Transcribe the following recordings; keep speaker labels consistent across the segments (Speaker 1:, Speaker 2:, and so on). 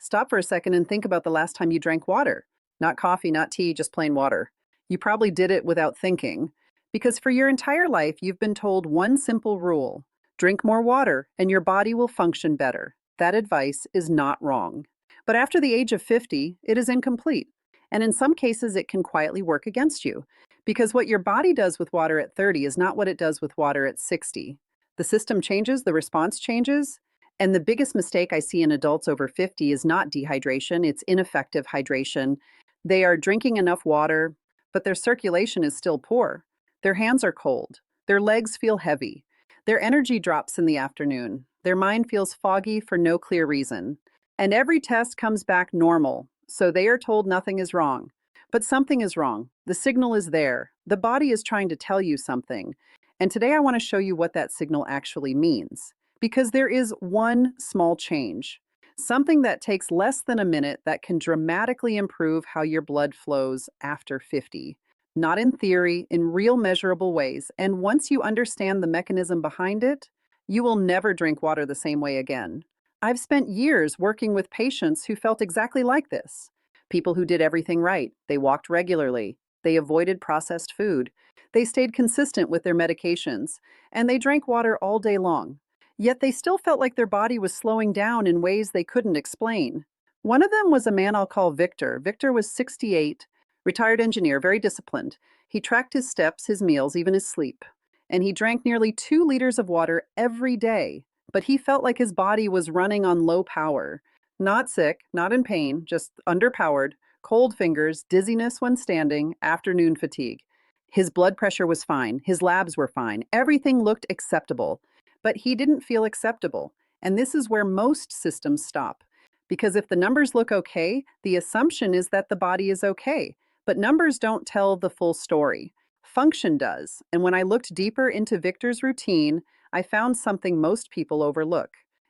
Speaker 1: Stop for a second and think about the last time you drank water. Not coffee, not tea, just plain water. You probably did it without thinking, because for your entire life, you've been told one simple rule: drink more water and your body will function better. That advice is not wrong. But after the age of 50, it is incomplete. And in some cases, it can quietly work against you, because what your body does with water at 30 is not what it does with water at 60. The system changes, the response changes, and the biggest mistake I see in adults over 50 is not dehydration, it's ineffective hydration. They are drinking enough water, but their circulation is still poor. Their hands are cold. Their legs feel heavy. Their energy drops in the afternoon. Their mind feels foggy for no clear reason. And every test comes back normal, so they are told nothing is wrong. But something is wrong. The signal is there. The body is trying to tell you something. And today I want to show you what that signal actually means. Because there is one small change, something that takes less than a minute that can dramatically improve how your blood flows after 50. Not in theory, in real measurable ways. And once you understand the mechanism behind it, you will never drink water the same way again. I've spent years working with patients who felt exactly like this. People who did everything right. They walked regularly. They avoided processed food. They stayed consistent with their medications. And they drank water all day long. Yet they still felt like their body was slowing down in ways they couldn't explain. One of them was a man I'll call Victor. Victor was 68, retired engineer, very disciplined. He tracked his steps, his meals, even his sleep. And he drank nearly 2 liters of water every day. But he felt like his body was running on low power. Not sick, not in pain, just underpowered, cold fingers, dizziness when standing, afternoon fatigue. His blood pressure was fine. His labs were fine. Everything looked acceptable. But he didn't feel acceptable. And this is where most systems stop. Because if the numbers look okay, the assumption is that the body is okay. But numbers don't tell the full story. Function does. And when I looked deeper into Victor's routine, I found something most people overlook.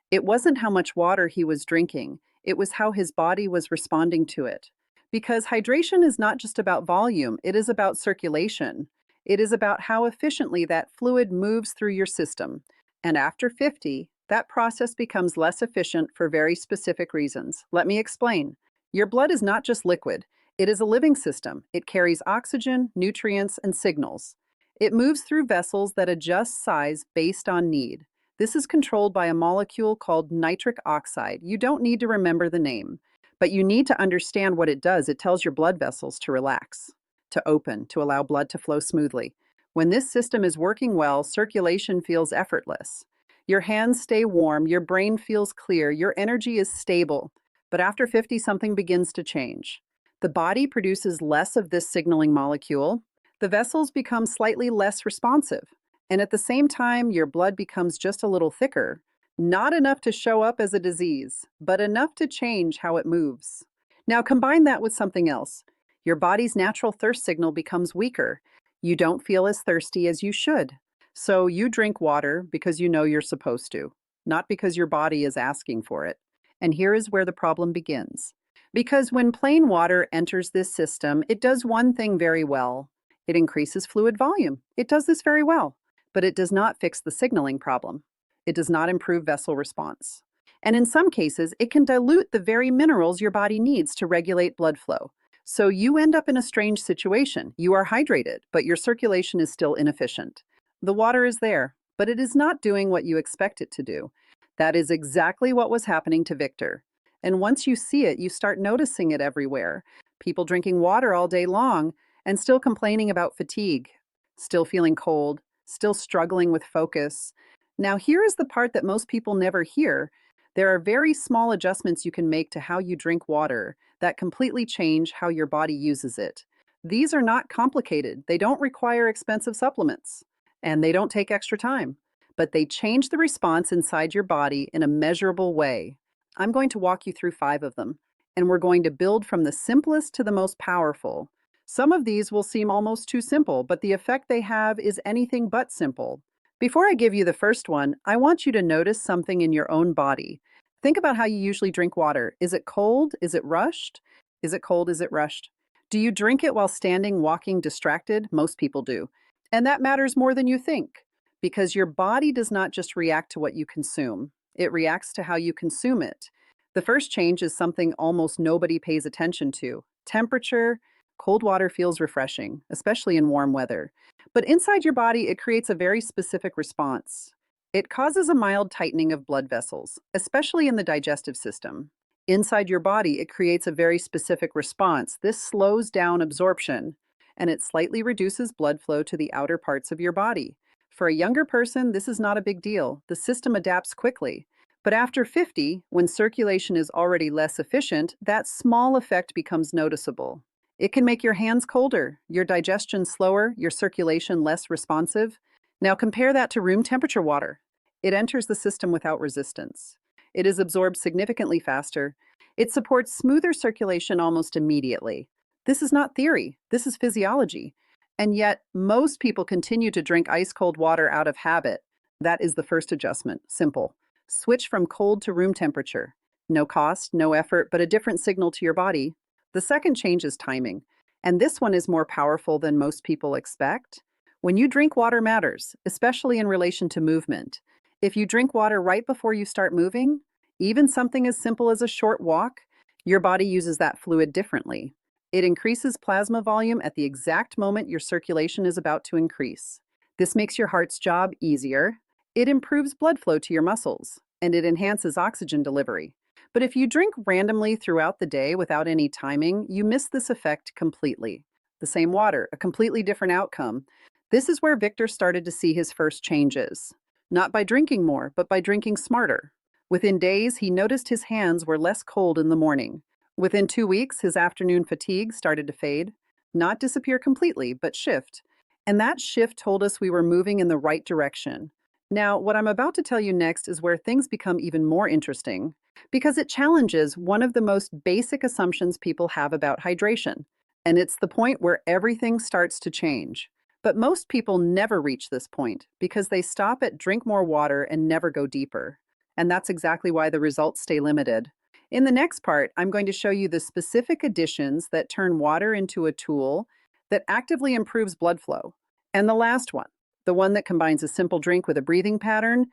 Speaker 1: It wasn't how much water he was drinking. It was how his body was responding to it. Because hydration is not just about volume, it is about circulation. It is about how efficiently that fluid moves through your system. And after 50, that process becomes less efficient for very specific reasons. Let me explain. Your blood is not just liquid. It is a living system. It carries oxygen, nutrients, and signals. It moves through vessels that adjust size based on need. This is controlled by a molecule called nitric oxide. You don't need to remember the name, but you need to understand what it does. It tells your blood vessels to relax, to open, to allow blood to flow smoothly. When this system is working well, circulation feels effortless. Your hands stay warm, your brain feels clear, your energy is stable. But after 50, something begins to change. The body produces less of this signaling molecule. The vessels become slightly less responsive. And at the same time, your blood becomes just a little thicker. Not enough to show up as a disease, but enough to change how it moves. Now combine that with something else. Your body's natural thirst signal becomes weaker. You don't feel as thirsty as you should. So you drink water because you know you're supposed to, not because your body is asking for it. And here is where the problem begins. Because when plain water enters this system, it does one thing very well. It increases fluid volume. It does this very well, but it does not fix the signaling problem. It does not improve vessel response. And in some cases, it can dilute the very minerals your body needs to regulate blood flow. So you end up in a strange situation. You are hydrated, but your circulation is still inefficient. The water is there, but it is not doing what you expect it to do. That is exactly what was happening to Victor. And once you see it, you start noticing it everywhere. People drinking water all day long and still complaining about fatigue, still feeling cold, still struggling with focus. Now, here is the part that most people never hear. There are very small adjustments you can make to how you drink water that completely change how your body uses it. These are not complicated. They don't require expensive supplements, and they don't take extra time, but they change the response inside your body in a measurable way. I'm going to walk you through 5 of them, and we're going to build from the simplest to the most powerful. Some of these will seem almost too simple, but the effect they have is anything but simple. Before I give you the first one, I want you to notice something in your own body. Think about how you usually drink water. Is it cold? Is it rushed? Is it cold? Is it rushed? Do you drink it while standing, walking, distracted? Most people do. And that matters more than you think, because your body does not just react to what you consume. It reacts to how you consume it. The first change is something almost nobody pays attention to. Temperature. Cold water feels refreshing, especially in warm weather. But inside your body, it creates a very specific response. It causes a mild tightening of blood vessels, especially in the digestive system. Inside your body, it creates a very specific response. This slows down absorption, and it slightly reduces blood flow to the outer parts of your body. For a younger person, this is not a big deal. The system adapts quickly. But after 50, when circulation is already less efficient, that small effect becomes noticeable. It can make your hands colder, your digestion slower, your circulation less responsive. Now compare that to room temperature water. It enters the system without resistance. It is absorbed significantly faster. It supports smoother circulation almost immediately. This is not theory, this is physiology. And yet, most people continue to drink ice cold water out of habit. That is the first adjustment. Simple. Switch from cold to room temperature. No cost, no effort, but a different signal to your body. The second change is timing, and this one is more powerful than most people expect. When you drink water matters, especially in relation to movement. If you drink water right before you start moving, even something as simple as a short walk, your body uses that fluid differently. It increases plasma volume at the exact moment your circulation is about to increase. This makes your heart's job easier. It improves blood flow to your muscles, and it enhances oxygen delivery. But if you drink randomly throughout the day without any timing, you miss this effect completely. The same water, a completely different outcome. This is where Victor started to see his first changes. Not by drinking more, but by drinking smarter. Within days, he noticed his hands were less cold in the morning. Within 2 weeks, his afternoon fatigue started to fade. Not disappear completely, but shift. And that shift told us we were moving in the right direction. Now, what I'm about to tell you next is where things become even more interesting, because it challenges one of the most basic assumptions people have about hydration. And it's the point where everything starts to change. But most people never reach this point because they stop at drink more water and never go deeper. And that's exactly why the results stay limited. In the next part, I'm going to show you the specific additions that turn water into a tool that actively improves blood flow. And the last one, the one that combines a simple drink with a breathing pattern,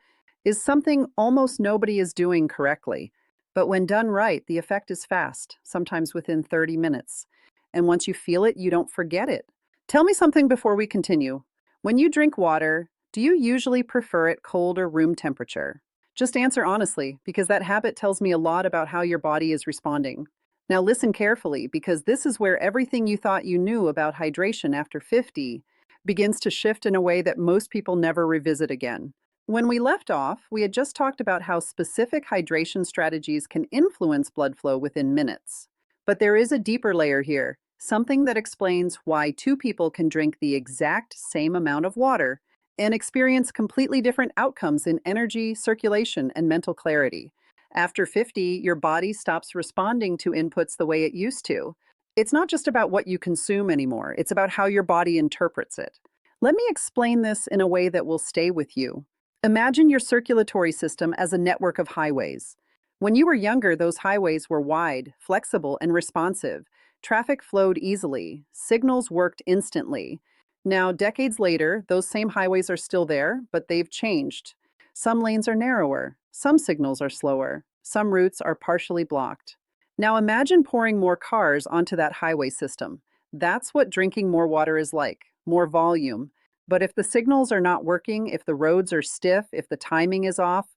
Speaker 1: is something almost nobody is doing correctly. But when done right, the effect is fast, sometimes within 30 minutes. And once you feel it, you don't forget it. Tell me something before we continue. When you drink water, do you usually prefer it cold or room temperature? Just answer honestly, because that habit tells me a lot about how your body is responding. Now listen carefully, because this is where everything you thought you knew about hydration after 50 begins to shift in a way that most people never revisit again. When we left off, we had just talked about how specific hydration strategies can influence blood flow within minutes. But there is a deeper layer here, something that explains why two people can drink the exact same amount of water and experience completely different outcomes in energy, circulation, and mental clarity. After 50, your body stops responding to inputs the way it used to. It's not just about what you consume anymore, it's about how your body interprets it. Let me explain this in a way that will stay with you. Imagine your circulatory system as a network of highways. When you were younger, those highways were wide, flexible, and responsive. Traffic flowed easily. Signals worked instantly. Now, decades later, those same highways are still there, but they've changed. Some lanes are narrower. Some signals are slower. Some routes are partially blocked. Now imagine pouring more cars onto that highway system. That's what drinking more water is like, more volume. But if the signals are not working, if the roads are stiff, if the timing is off,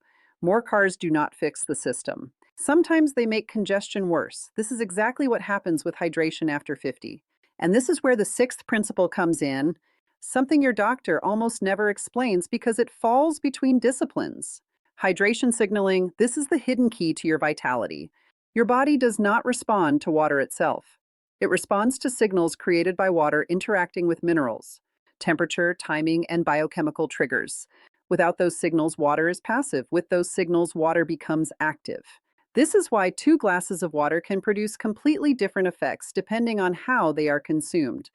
Speaker 1: more cars do not fix the system. Sometimes they make congestion worse. This is exactly what happens with hydration after 50. And this is where the sixth principle comes in, something your doctor almost never explains because it falls between disciplines. Hydration signaling, this is the hidden key to your vitality. Your body does not respond to water itself. It responds to signals created by water interacting with minerals, temperature, timing, and biochemical triggers. Without those signals, water is passive. With those signals, water becomes active. This is why 2 glasses of water can produce completely different effects depending on how they are consumed.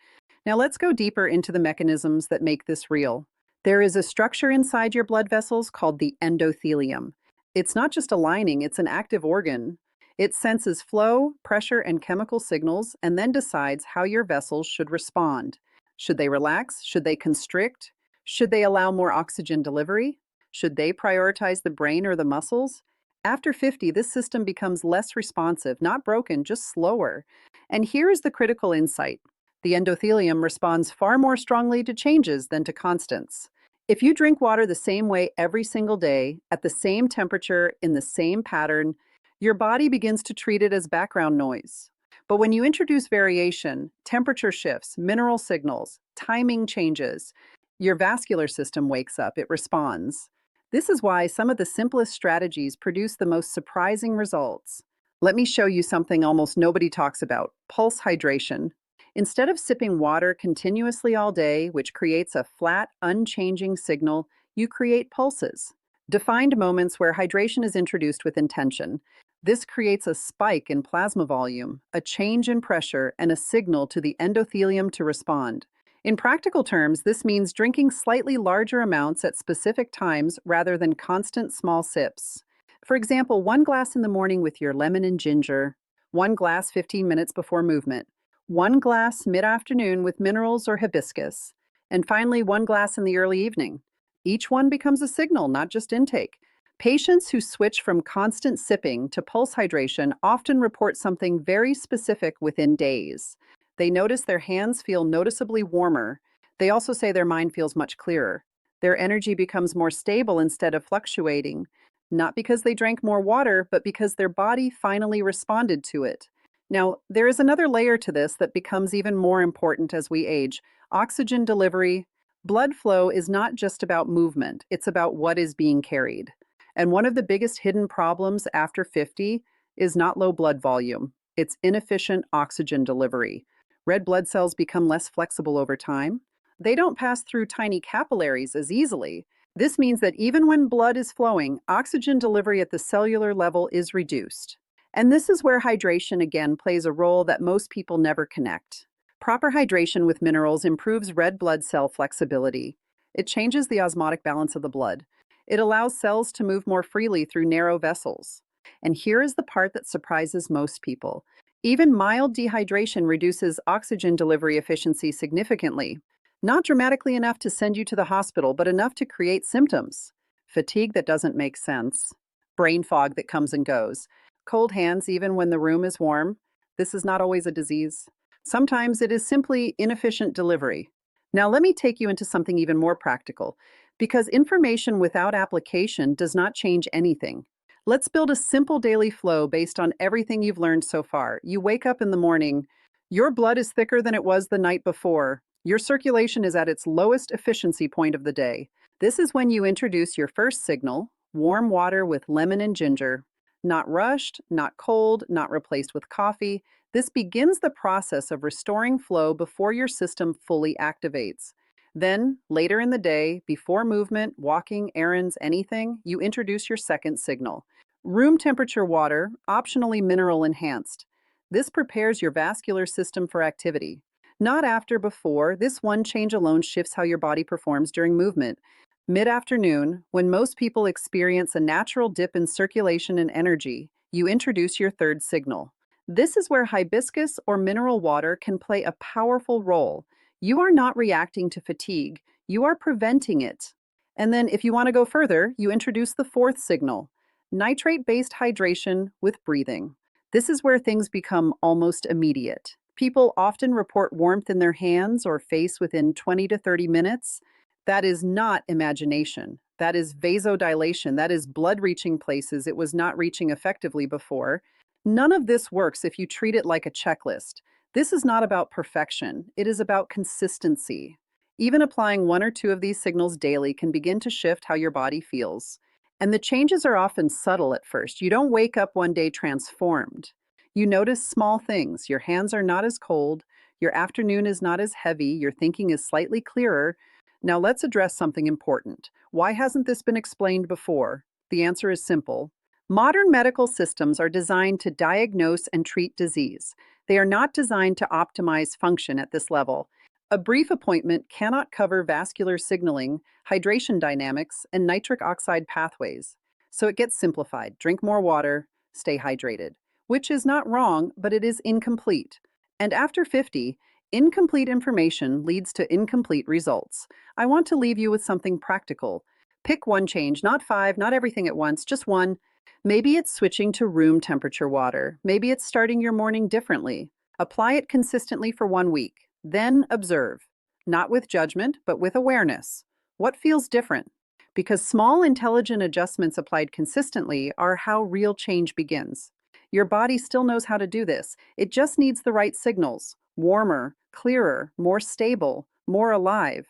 Speaker 1: Now let's go deeper into the mechanisms that make this real. There is a structure inside your blood vessels called the endothelium. It's not just a lining, it's an active organ. It senses flow, pressure, and chemical signals, and then decides how your vessels should respond. Should they relax? Should they constrict? Should they allow more oxygen delivery? Should they prioritize the brain or the muscles? After 50, this system becomes less responsive, not broken, just slower. And here is the critical insight. The endothelium responds far more strongly to changes than to constants. If you drink water the same way every single day, at the same temperature, in the same pattern, your body begins to treat it as background noise. But when you introduce variation, temperature shifts, mineral signals, timing changes, your vascular system wakes up, it responds. This is why some of the simplest strategies produce the most surprising results. Let me show you something almost nobody talks about: pulse hydration. Instead of sipping water continuously all day, which creates a flat, unchanging signal, you create pulses. Defined moments where hydration is introduced with intention. This creates a spike in plasma volume, a change in pressure, and a signal to the endothelium to respond. In practical terms, this means drinking slightly larger amounts at specific times rather than constant small sips. For example, 1 glass in the morning with your lemon and ginger, 1 glass 15 minutes before movement, 1 glass mid-afternoon with minerals or hibiscus, and finally 1 glass in the early evening. Each one becomes a signal, not just intake. Patients who switch from constant sipping to pulse hydration often report something very specific within days. They notice their hands feel noticeably warmer. They also say their mind feels much clearer. Their energy becomes more stable instead of fluctuating, not because they drank more water, but because their body finally responded to it. Now, there is another layer to this that becomes even more important as we age: oxygen delivery. Blood flow is not just about movement, it's about what is being carried. And one of the biggest hidden problems after 50 is not low blood volume, it's inefficient oxygen delivery. Red blood cells become less flexible over time. They don't pass through tiny capillaries as easily. This means that even when blood is flowing, oxygen delivery at the cellular level is reduced. And this is where hydration again plays a role that most people never connect. Proper hydration with minerals improves red blood cell flexibility. It changes the osmotic balance of the blood. It allows cells to move more freely through narrow vessels. And here is the part that surprises most people. Even mild dehydration reduces oxygen delivery efficiency significantly. Not dramatically enough to send you to the hospital, but enough to create symptoms: fatigue that doesn't make sense, brain fog that comes and goes, cold hands even when the room is warm. This is not always a disease. Sometimes it is simply inefficient delivery. Now, let me take you into something even more practical, because information without application does not change anything. Let's build a simple daily flow based on everything you've learned so far. You wake up in the morning, your blood is thicker than it was the night before. Your circulation is at its lowest efficiency point of the day. This is when you introduce your first signal: warm water with lemon and ginger. Not rushed, not cold, not replaced with coffee. This begins the process of restoring flow before your system fully activates. Then, later in the day, before movement, walking, errands, anything, you introduce your second signal: room temperature water, optionally mineral enhanced. This prepares your vascular system for activity. Not after, before. This one change alone shifts how your body performs during movement. Mid-afternoon, when most people experience a natural dip in circulation and energy, you introduce your third signal. This is where hibiscus or mineral water can play a powerful role. You are not reacting to fatigue, you are preventing it. And then, if you want to go further, you introduce the fourth signal: nitrate-based hydration with breathing. This is where things become almost immediate. People often report warmth in their hands or face within 20 to 30 minutes. That is not imagination. That is vasodilation. That is blood reaching places it was not reaching effectively before. None of this works if you treat it like a checklist. This is not about perfection. It is about consistency. Even applying one or two of these signals daily can begin to shift how your body feels. And the changes are often subtle at first. You don't wake up one day transformed. You notice small things. Your hands are not as cold. Your afternoon is not as heavy. Your thinking is slightly clearer. Now let's address something important. Why hasn't this been explained before? The answer is simple. Modern medical systems are designed to diagnose and treat disease. They are not designed to optimize function at this level. A brief appointment cannot cover vascular signaling, hydration dynamics, and nitric oxide pathways. So it gets simplified. Drink more water, stay hydrated. Which is not wrong, but it is incomplete. And after 50, incomplete information leads to incomplete results. I want to leave you with something practical. Pick one change, not five, not everything at once, just one. Maybe it's switching to room temperature water. Maybe it's starting your morning differently. Apply it consistently for 1 week. Then observe, not with judgment, but with awareness. What feels different? Because small, intelligent adjustments applied consistently are how real change begins. Your body still knows how to do this. It just needs the right signals: warmer, clearer, more stable, more alive.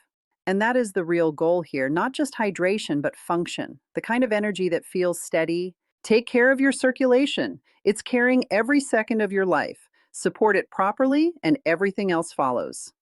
Speaker 1: And that is the real goal here, not just hydration, but function, the kind of energy that feels steady. Take care of your circulation. It's carrying every second of your life. Support it properly, and everything else follows.